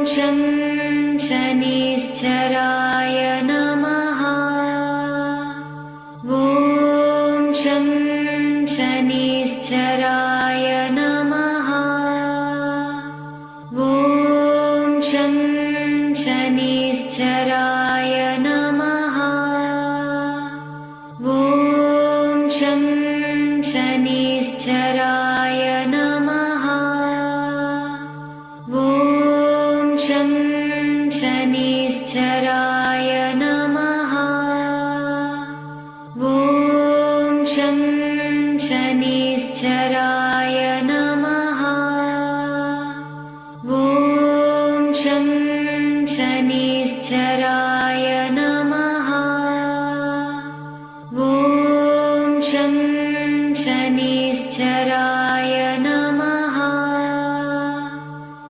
शं शनिश्चराय नमः। ॐ शं शनिश्चराय नमः। ॐ शं शनिश्चराय नमः। ॐ शं शनिश्चराय नमः। ॐ शं शनिश्चराय नमः। ॐ शं शनिश्चराय नमः। ॐ शं शनिश्चराय नमः।